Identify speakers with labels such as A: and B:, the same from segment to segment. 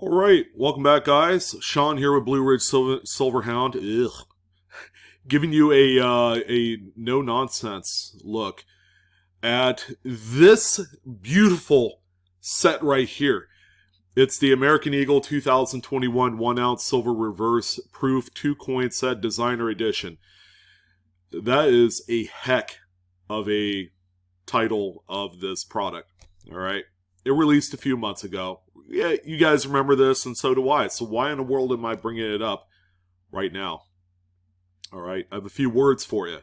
A: All right, welcome back, guys. Sean here with Silverhound. Ugh. Giving you a no nonsense look at this beautiful set right here. It's the American Eagle 2021 1 ounce silver reverse proof 2 coin set designer edition. That is a heck of a title of this product. All right, it released a few months ago. Yeah, you guys remember this, and so do I. So why in the world am I bringing it up right now? All right, I have a few words for you.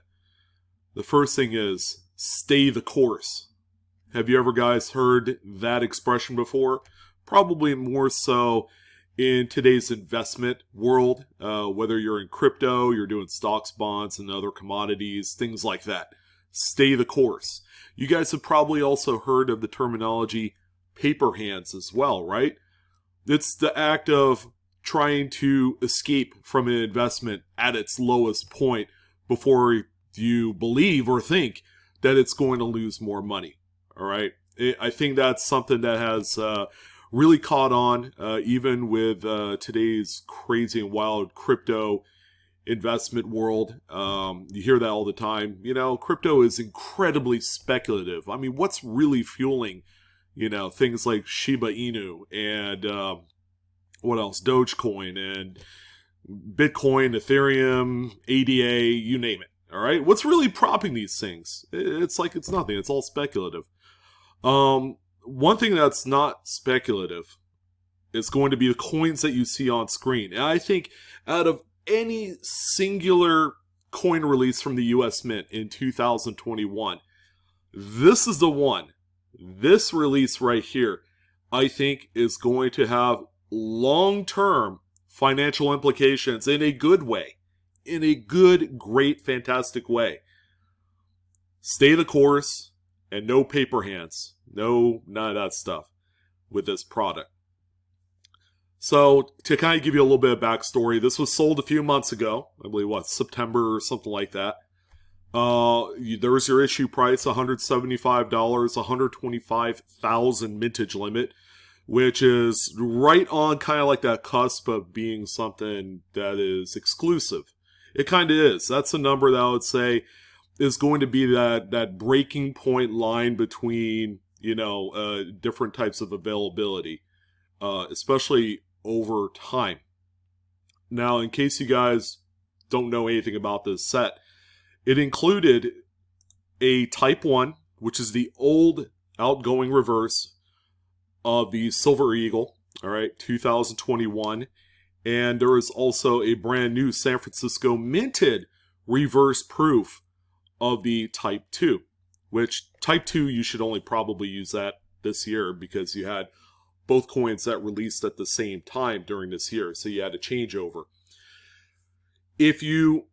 A: The first thing is, stay the course. Have you ever guys heard that expression before? Probably more so in today's investment world, whether you're in crypto, you're doing stocks, bonds, and other commodities, things like that. Stay the course. You guys have probably also heard of the terminology paper hands as well, right? It's the act of trying to escape from an investment at its lowest point before you believe or think that it's going to lose more money. All right, I think that's something that has really caught on, even with today's crazy and wild crypto investment world. You hear that all the time. You know, crypto is incredibly speculative. I mean, what's really fueling, you know, things like Shiba Inu and what else? Dogecoin and Bitcoin, Ethereum, ADA, you name it. All right, what's really propping these things? It's like it's nothing. It's all speculative. One thing that's not speculative is going to be the coins that you see on screen. And I think out of any singular coin release from the U.S. Mint in 2021, this is the one. This release right here, I think, is going to have long-term financial implications in a good way. In a good, great, fantastic way. Stay the course and no paper hands. No, none of that stuff with this product. So, to kind of give you a little bit of backstory, this was sold a few months ago. I believe, September or something like that. There's your issue price, $175, 125,000 mintage limit, which is right on kind of like that cusp of being something that is exclusive. It kind of is. That's a number that I would say is going to be that breaking point line between, you know, different types of availability, especially over time. Now, in case you guys don't know anything about this set, it included a Type 1, which is the old outgoing reverse of the Silver Eagle, all right, 2021. And there is also a brand new San Francisco minted reverse proof of the Type 2, which Type 2, you should only probably use that this year because you had both coins that released at the same time during this year, so you had a changeover. If you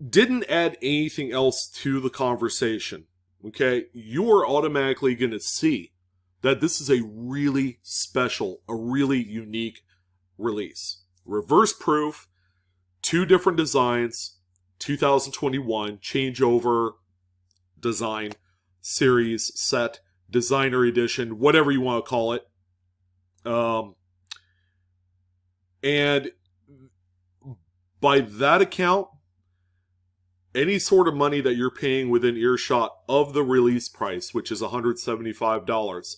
A: didn't add anything else to the conversation, okay, you are automatically going to see that this is a really special, a really unique release. Reverse proof, 2 different designs, 2021, changeover, design, series, set, designer edition, whatever you want to call it. And by that account, any sort of money that you're paying within earshot of the release price, which is $175,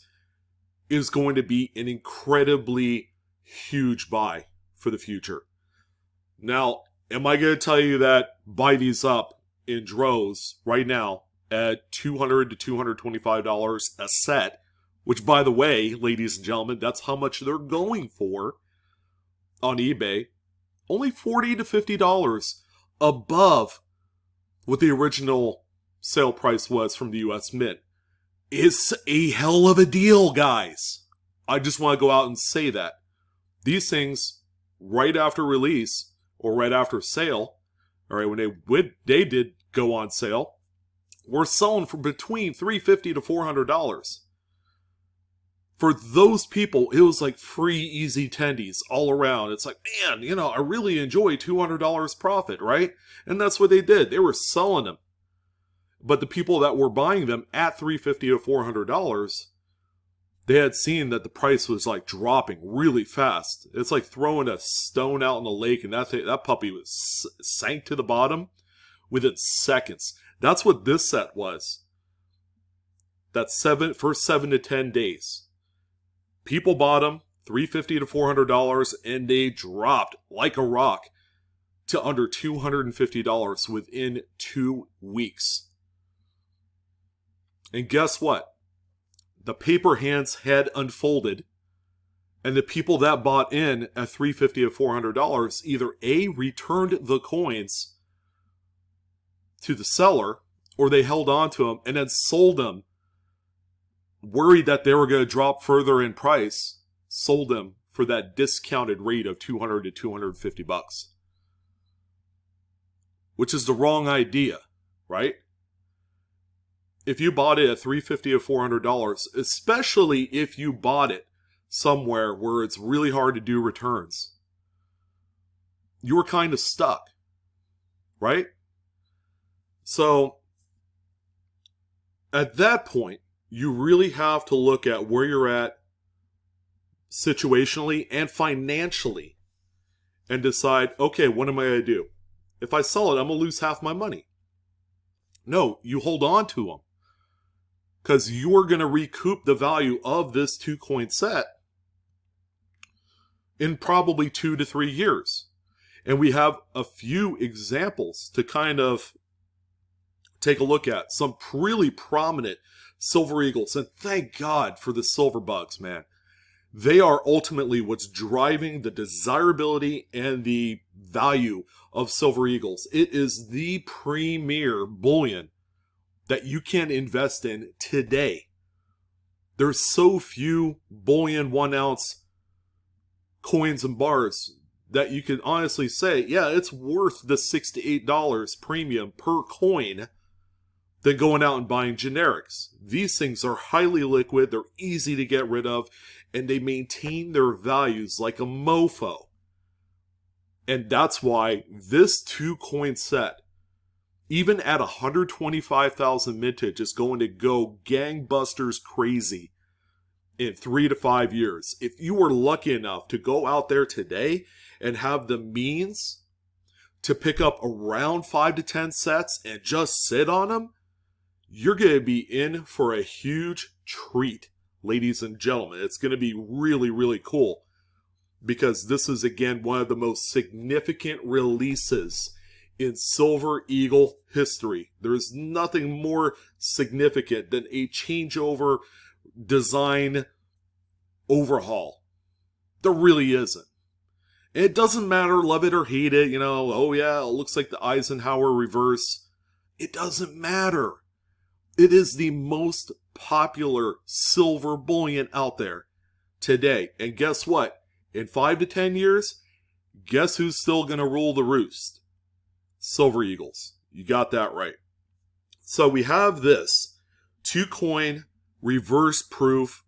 A: is going to be an incredibly huge buy for the future. Now, am I going to tell you that buy these up in droves right now at $200 to $225 a set, which, by the way, ladies and gentlemen, that's how much they're going for on eBay. Only $40 to $50 above what the original sale price was from the U.S. Mint. It's a hell of a deal, guys. I just want to go out and say that. These things, right after release, or right after sale, all right, when they did go on sale, were selling for between $350 to $400. For those people, it was like free easy tendies all around. It's like, man, you know, I really enjoy $200 profit, right? And that's what they did. They were selling them. But the people that were buying them at $350 to $400 they had seen that the price was like dropping really fast. It's like throwing a stone out in the lake, and that puppy was sank to the bottom within seconds. That's what this set was. That first 7 to 10 days. People bought them $350 to $400, and they dropped like a rock to under $250 within 2 weeks. And guess what? The paper hands had unfolded, and the people that bought in at $350 to $400 either A, returned the coins to the seller, or they held on to them and then sold them, worried that they were going to drop further in price, sold them for that discounted rate of $200 to $250. Which is the wrong idea, right? If you bought it at $350 to $400, especially if you bought it somewhere where it's really hard to do returns, you were kind of stuck, right? So, at that point, you really have to look at where you're at situationally and financially and decide, okay, what am I going to do? If I sell it, I'm going to lose half my money. No, you hold on to them, because you're going to recoup the value of this 2-coin set in probably 2 to 3 years. And we have a few examples to kind of take a look at. Some really prominent silver eagles. And thank God for the silver bugs, man. They are ultimately what's driving the desirability and the value of silver eagles. It is the premier bullion that you can invest in today. There's so few bullion 1 ounce coins and bars that you can honestly say, yeah, it's worth the $6 to $8 premium per coin than going out and buying generics. These things are highly liquid, they're easy to get rid of, and they maintain their values like a mofo. And that's why this 2-coin set, even at 125,000 mintage, is going to go gangbusters crazy in 3 to 5 years. If you were lucky enough to go out there today and have the means to pick up around 5 to 10 sets and just sit on them, you're going to be in for a huge treat, ladies and gentlemen. It's going to be really, really cool, because this is, again, one of the most significant releases in Silver Eagle history. There's nothing more significant than a changeover design overhaul. There really isn't. And it doesn't matter, love it or hate it, oh yeah, it looks like the Eisenhower reverse. It doesn't matter. It is the most popular silver bullion out there today. And guess what? In 5 to 10 years, guess who's still going to rule the roost? Silver Eagles. You got that right. So we have this 2-coin reverse proof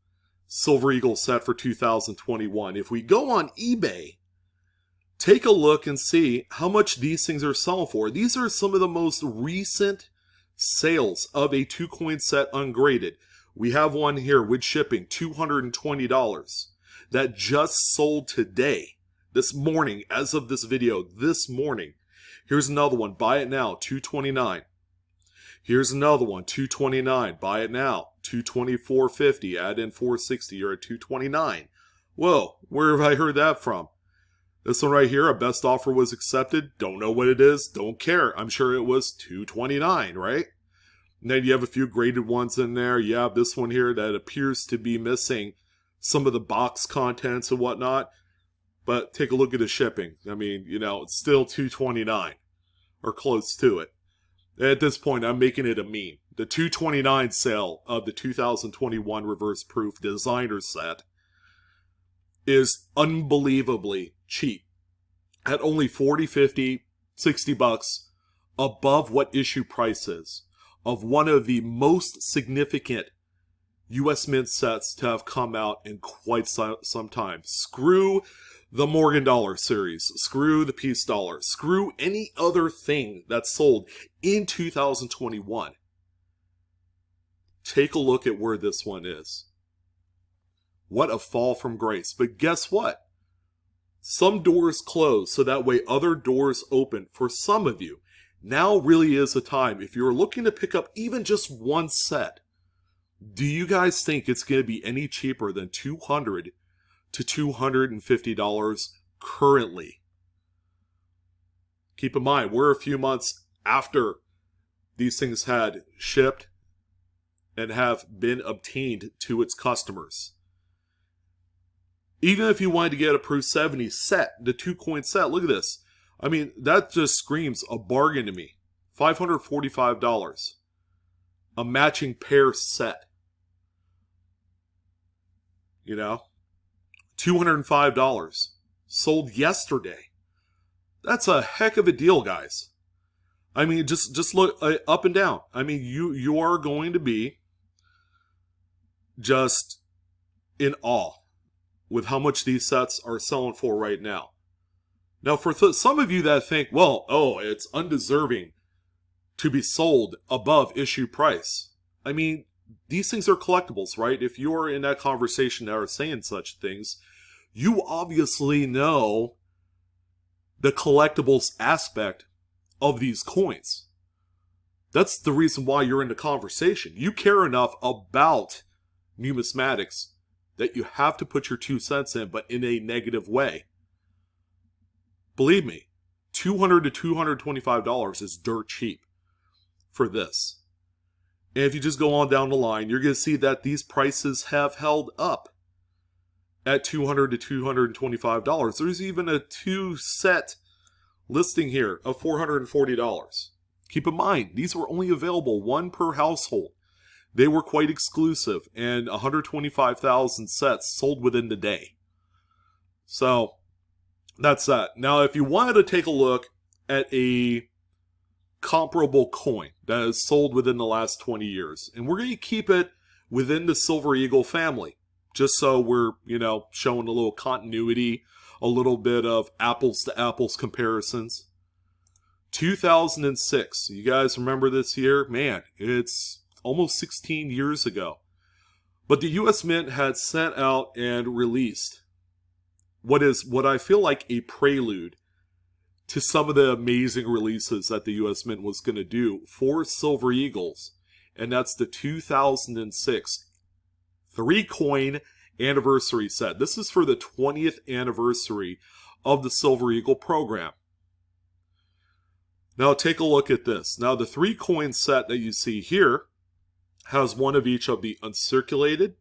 A: Silver Eagle set for 2021. If we go on eBay, take a look and see how much these things are selling for. These are some of the most recent sales of a 2-coin set ungraded. We have one here with shipping, $220. That just sold today, this morning, as of this video, this morning. Here's another one, buy it now, $229. Here's another one, $229, buy it now, $224.50, add in $460, you're at $229. Whoa, where have I heard that from? This one right here, a best offer was accepted, don't know what it is, don't care, I'm sure it was $229, right? And then you have a few graded ones in there. You have this one here that appears to be missing some of the box contents and whatnot. But take a look at the shipping. I mean, it's still $229 or close to it. At this point, I'm making it a meme. The $229 sale of the 2021 reverse proof designer set is unbelievably cheap at only $40, $50, $60 above what issue price is of one of the most significant U.S. Mint sets to have come out in quite some time. Screw the Morgan Dollar series. Screw the Peace Dollar. Screw any other thing that's sold in 2021. Take a look at where this one is. What a fall from grace. But guess what? Some doors close so that way other doors open for some of you. Now really is a time, if you're looking to pick up even just one set, do you guys think it's going to be any cheaper than $200 to $250 currently? Keep in mind, we're a few months after these things had shipped and have been obtained to its customers. Even if you wanted to get a Proof 70 set, the 2-coin set, look at this. I mean, that just screams a bargain to me. $545. A matching pair set. You know? $205. Sold yesterday. That's a heck of a deal, guys. I mean, just look up and down. I mean, you are going to be just in awe with how much these sets are selling for right now. Now, for some of you that think, well, oh, it's undeserving to be sold above issue price. I mean, these things are collectibles, right? If you're in that conversation that are saying such things, you obviously know the collectibles aspect of these coins. That's the reason why you're in the conversation. You care enough about numismatics that you have to put your 2 cents in, but in a negative way. Believe me, $200 to $225 is dirt cheap for this. And if you just go on down the line, you're going to see that these prices have held up at $200 to $225. There's even a 2-set listing here of $440. Keep in mind, these were only available 1 per household. They were quite exclusive, and 125,000 sets sold within the day. So, that's that. Now, if you wanted to take a look at a comparable coin that is sold within the last 20 years, and we're going to keep it within the Silver Eagle family, just so we're, showing a little continuity, a little bit of apples to apples comparisons. 2006. You guys remember this year? Man, it's almost 16 years ago. But the US Mint had sent out and released what I feel like a prelude to some of the amazing releases that the US Mint was going to do for Silver Eagles. And that's the 2006 3-coin anniversary set. This is for the 20th anniversary of the Silver Eagle program. Now take a look at this. Now the 3-coin set that you see here has one of each of the uncirculated.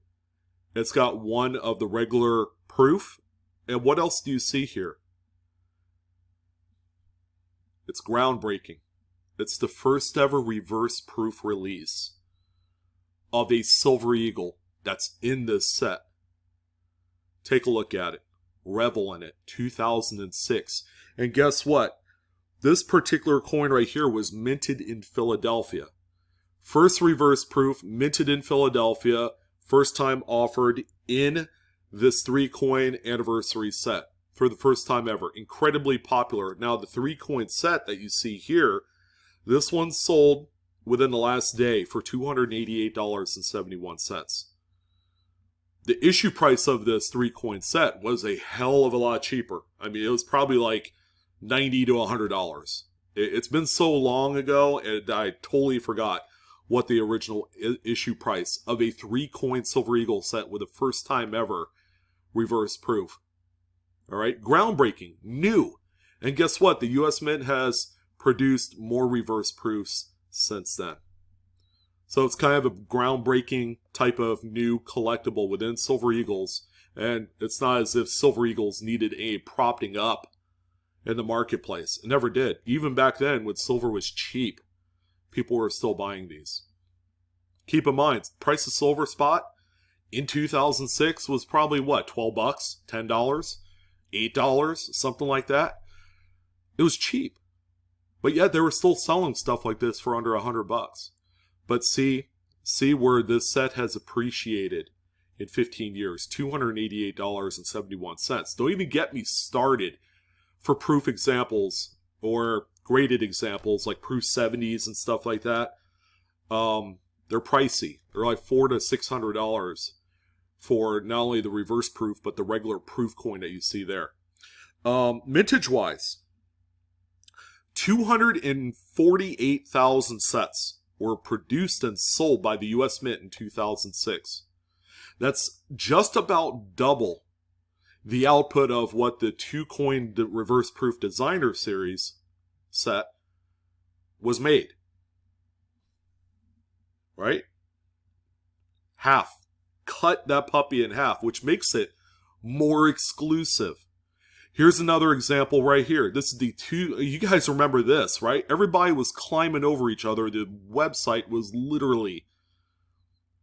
A: It's got one of the regular proof. And what else do you see here? It's groundbreaking. It's the first ever reverse proof release of a Silver Eagle that's in this set. Take a look at it. Revel in it. 2006. And guess what? This particular coin right here was minted in Philadelphia. First reverse proof, minted in Philadelphia. First time offered in this 3-coin anniversary set. For the first time ever. Incredibly popular. Now the 3-coin set that you see here, this one sold within the last day for $288.71. The issue price of this 3-coin set was a hell of a lot cheaper. I mean, it was probably like $90 to $100. It's been so long ago, and I totally forgot what the original issue price of a 3-coin Silver Eagle set with the first time ever reverse proof. Alright, groundbreaking, new. And guess what? The US Mint has produced more reverse proofs since then. So it's kind of a groundbreaking type of new collectible within Silver Eagles. And it's not as if Silver Eagles needed a propping up in the marketplace. It never did. Even back then, when silver was cheap, people were still buying these. Keep in mind, price of silver spot in 2006 was probably what, $12, $10, $8, something like that. It was cheap. But yet they were still selling stuff like this for under $100. But see where this set has appreciated in 15 years. $288.71. Don't even get me started for proof examples or graded examples like proof 70s and stuff like that. They're pricey. They're like $400 to $600 for not only the reverse proof, but the regular proof coin that you see there. Mintage-wise, 248,000 sets were produced and sold by the U.S. Mint in 2006. That's just about double the output of what the two-coin reverse proof designer series set was made. Right? Half. Cut that puppy in half, which makes it more exclusive. Here's another example right here. This is the two, you guys remember this, right? Everybody was climbing over each other. The website was literally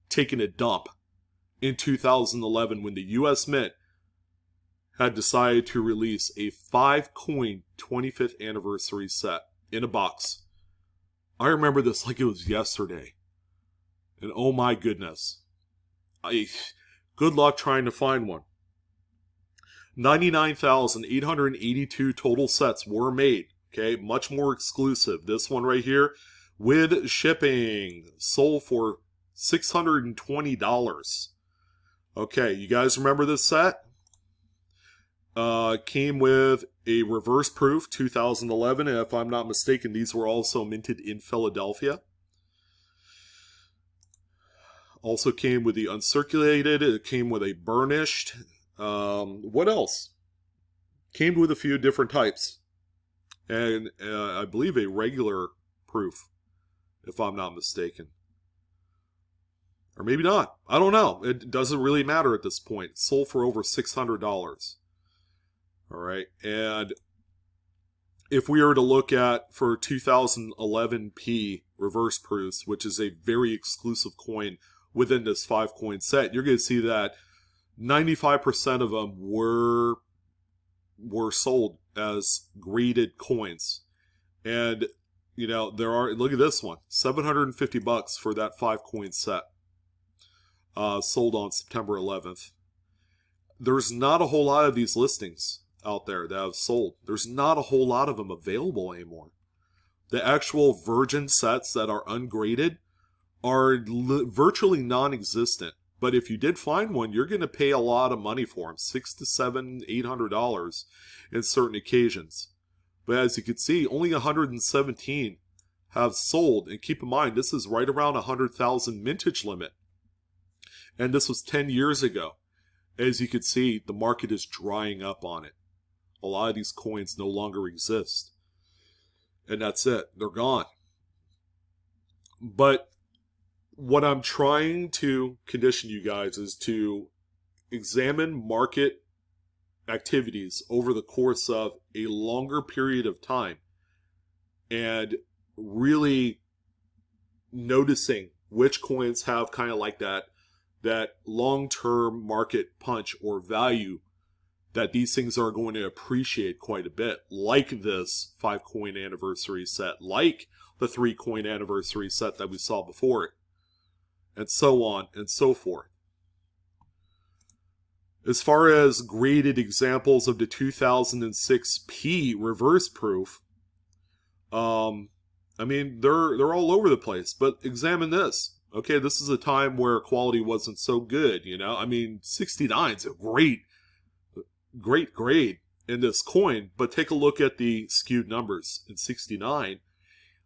A: taking a dump in 2011 when the US Mint had decided to release a 5-coin 25th anniversary set in a box. I remember this like it was yesterday. And oh my goodness. Good luck trying to find one. 99,882 total sets were made. Okay, much more exclusive. This one right here, with shipping, sold for $620. Okay, you guys remember this set? Came with a reverse proof, 2011, and if I'm not mistaken, these were also minted in Philadelphia. Also came with the uncirculated, it came with a burnished. What else? Came with a few different types. And I believe a regular proof, if I'm not mistaken. Or maybe not. I don't know. It doesn't really matter at this point. Sold for over $600. Alright, and if we were to look at, for 2011p reverse proofs, which is a very exclusive coin within this 5-coin set, you're going to see that 95% of them were sold as graded coins. And, you know, there are, look at this one, $750 for that 5-coin set. Sold on September 11th. There's not a whole lot of these listings out there that have sold. There's not a whole lot of them available anymore. The actual virgin sets that are ungraded are virtually non-existent. But if you did find one, you're going to pay a lot of money for them, $600 to $700, $800 in certain occasions. But as you can see, only 117 have sold. And keep in mind, this is right around 100,000 mintage limit. And this was 10 years ago. As you can see, the market is drying up on it. A lot of these coins no longer exist. And that's it. They're gone. But what I'm trying to condition you guys is to examine market activities over the course of a longer period of time and really noticing which coins have kind of like that long-term market punch or value, that these things are going to appreciate quite a bit, like this 5-coin anniversary set, like the 3-coin anniversary set that we saw before it, and so on and so forth. As far as graded examples of the 2006p reverse proof, I mean, they're all over the place, but examine this. Okay, this is a time where quality wasn't so good, you know? I mean, 69 is a great grade in this coin, but take a look at the skewed numbers. In 69,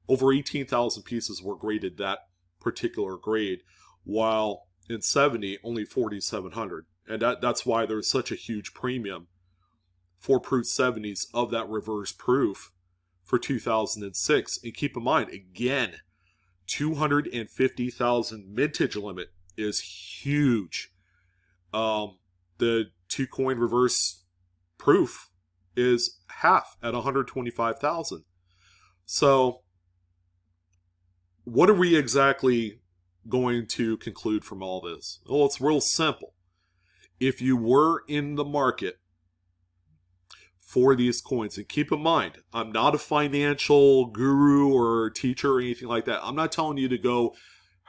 A: over 18,000 pieces were graded that particular grade, while in 70, only 4,700. And that's why there's such a huge premium for proof 70s of that reverse proof for 2006. And keep in mind, again, 250,000 mintage limit is huge. The 2-coin reverse proof is half at 125,000. So what are we exactly going to conclude from all this? Well, it's real simple. If you were in the market for these coins, and keep in mind, I'm not a financial guru or teacher or anything like that. I'm not telling you to go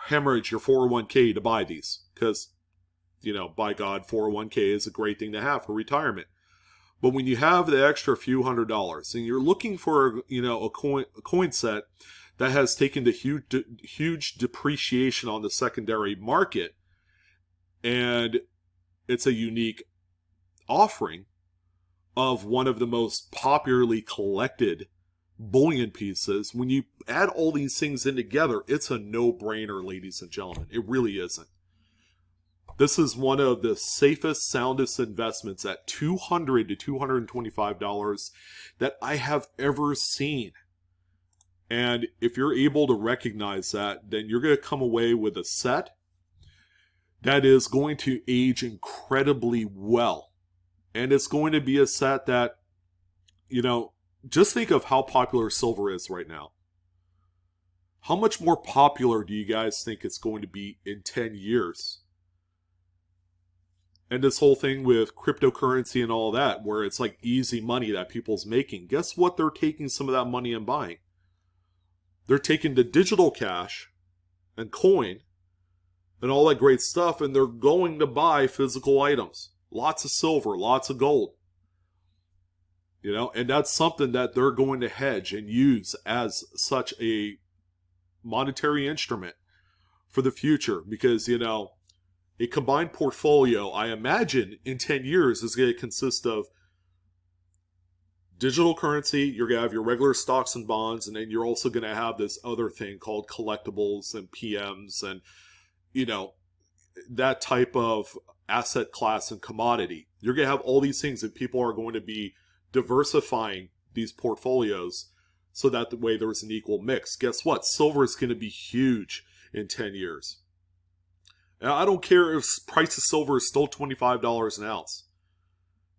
A: hemorrhage your 401k to buy these, because, you know, by God, 401k is a great thing to have for retirement. But when you have the extra few $100s and you're looking for, you know, a coin set that has taken the huge depreciation on the secondary market, and it's a unique offering of one of the most popularly collected bullion pieces. When you add all these things in together, it's a no-brainer, ladies and gentlemen. It really isn't. This is one of the safest, soundest investments at $200 to $225 that I have ever seen. And if you're able to recognize that, then you're going to come away with a set that is going to age incredibly well. And it's going to be a set that, you know, just think of how popular silver is right now. How much more popular do you guys think it's going to be in 10 years? And this whole thing with cryptocurrency and all that, where it's like easy money that people's making. Guess what they're taking some of that money and buying? They're taking the digital cash and coin and all that great stuff, and they're going to buy physical items. Lots of silver, lots of gold. You know, and that's something that they're going to hedge and use as such a monetary instrument for the future. Because, you know, a combined portfolio, I imagine, in 10 years is going to consist of digital currency, you're going to have your regular stocks and bonds, and then you're also going to have this other thing called collectibles and PMs and, you know, that type of asset class and commodity. You're going to have all these things, and people are going to be diversifying these portfolios so that the way there's an equal mix. Guess what? Silver is going to be huge in 10 years. And I don't care if price of silver is still $25 an ounce.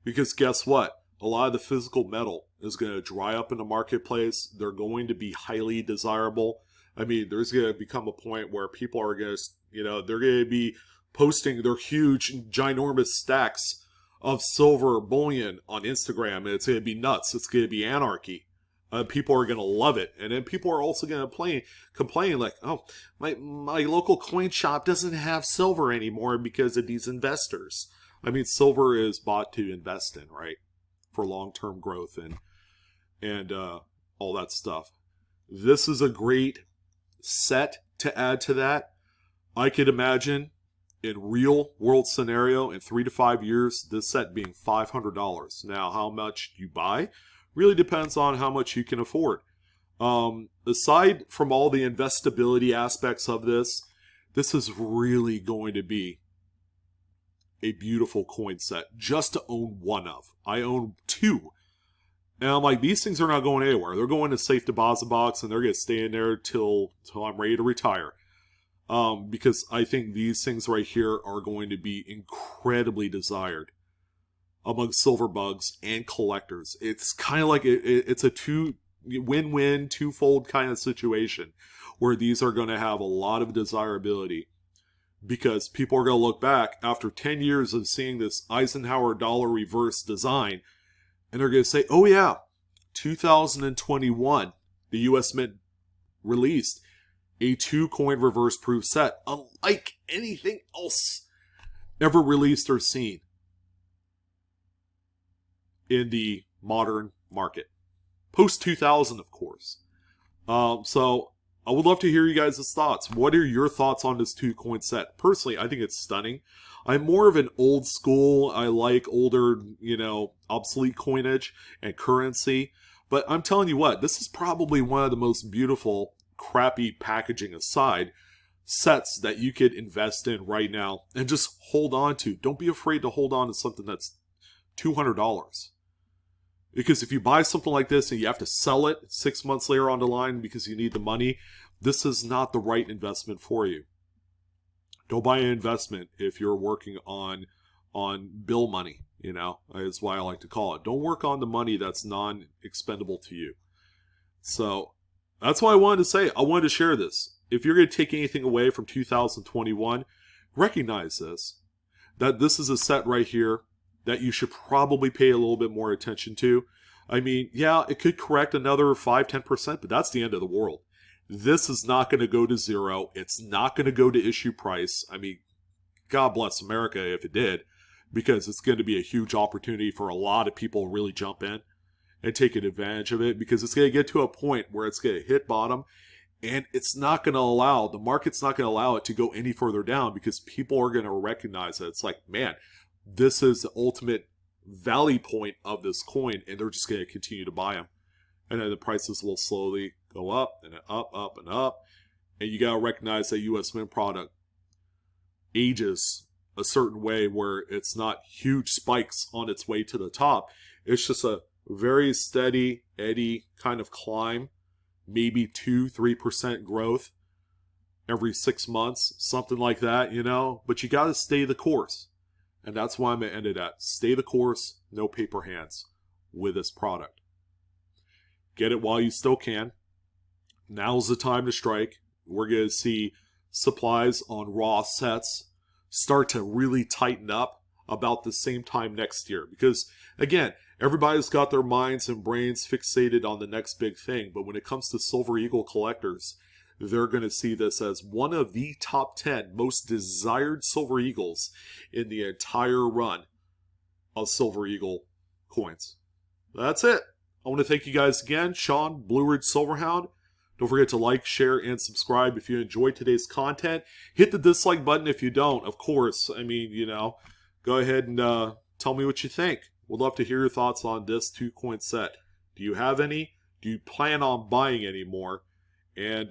A: Because guess what? A lot of the physical metal is going to dry up in the marketplace. They're going to be highly desirable. I mean, there's going to become a point where people are going to, you know, they're going to be posting their huge, ginormous stacks of silver bullion on Instagram. And it's going to be nuts. It's going to be anarchy. People are going to love it. And then people are also going to complain like, oh, my local coin shop doesn't have silver anymore because of these investors. I mean, silver is bought to invest in, right? For long-term growth and all that stuff. This is a great set to add to that. I could imagine in real world scenario in 3 to 5 years, this set being $500. Now, how much you buy really depends on how much you can afford. Aside from all the investability aspects of this is really going to be a beautiful coin set just to own one of. I own 2. And I'm like, these things are not going anywhere. They're going to safe deposit box and they're going to stay in there till I'm ready to retire. Because I think these things right here are going to be incredibly desired among silver bugs and collectors. It's kind of like it's a win-win, twofold kind of situation where these are going to have a lot of desirability. Because people are going to look back after 10 years of seeing this Eisenhower dollar reverse design, and they're going to say, oh yeah, 2021, the US Mint released a 2-coin reverse proof set, unlike anything else ever released or seen in the modern market. Post-2000, of course. So I would love to hear you guys' thoughts. What are your thoughts on this 2-coin set? Personally, I think it's stunning. I'm more of an old school. I like older, you know, obsolete coinage and currency. But I'm telling you what, this is probably one of the most beautiful, crappy packaging aside, sets that you could invest in right now and just hold on to. Don't be afraid to hold on to something that's $200. Because if you buy something like this and you have to sell it 6 months later on the line because you need the money, this is not the right investment for you. Don't buy an investment if you're working on bill money, you know, is why I like to call it. Don't work on the money that's non-expendable to you. So that's why I wanted to say. I wanted to share this. If you're going to take anything away from 2021, recognize this, that this is a set right here that you should probably pay a little bit more attention to. I mean, yeah, it could correct another 5-10%, but that's the end of the world. This is not going to go to zero. It's not going to go to issue price. I mean, God bless America if it did, because it's going to be a huge opportunity for a lot of people to really jump in and take advantage of it, because it's going to get to a point where it's going to hit bottom, and it's not going to allow, the market's not going to allow it to go any further down, because people are going to recognize that it's like, man, this is the ultimate valley point of this coin, and they're just going to continue to buy them. And then the prices will slowly go up and up, up and up. And you got to recognize that U.S. Mint product ages a certain way where it's not huge spikes on its way to the top. It's just a very steady eddy kind of climb, maybe 2-3% growth every 6 months, something like that, you know. But you got to stay the course. And that's why I'm going to end it at. Stay the course, no paper hands with this product. Get it while you still can. Now's the time to strike. We're going to see supplies on raw sets start to really tighten up about the same time next year. Because, again, everybody's got their minds and brains fixated on the next big thing. But when it comes to Silver Eagle collectors, they're going to see this as one of the top 10 most desired Silver Eagles in the entire run of Silver Eagle coins. That's it. I want to thank you guys again. Sean, BlueRidgeSilverhound. Don't forget to like, share, and subscribe if you enjoyed today's content. Hit the dislike button if you don't, of course. I mean, you know, go ahead and tell me what you think. We'd love to hear your thoughts on this 2-coin set. Do you have any? Do you plan on buying any more? And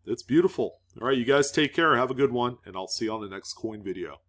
A: it's beautiful. All right, you guys take care. Have a good one, and I'll see you on the next coin video.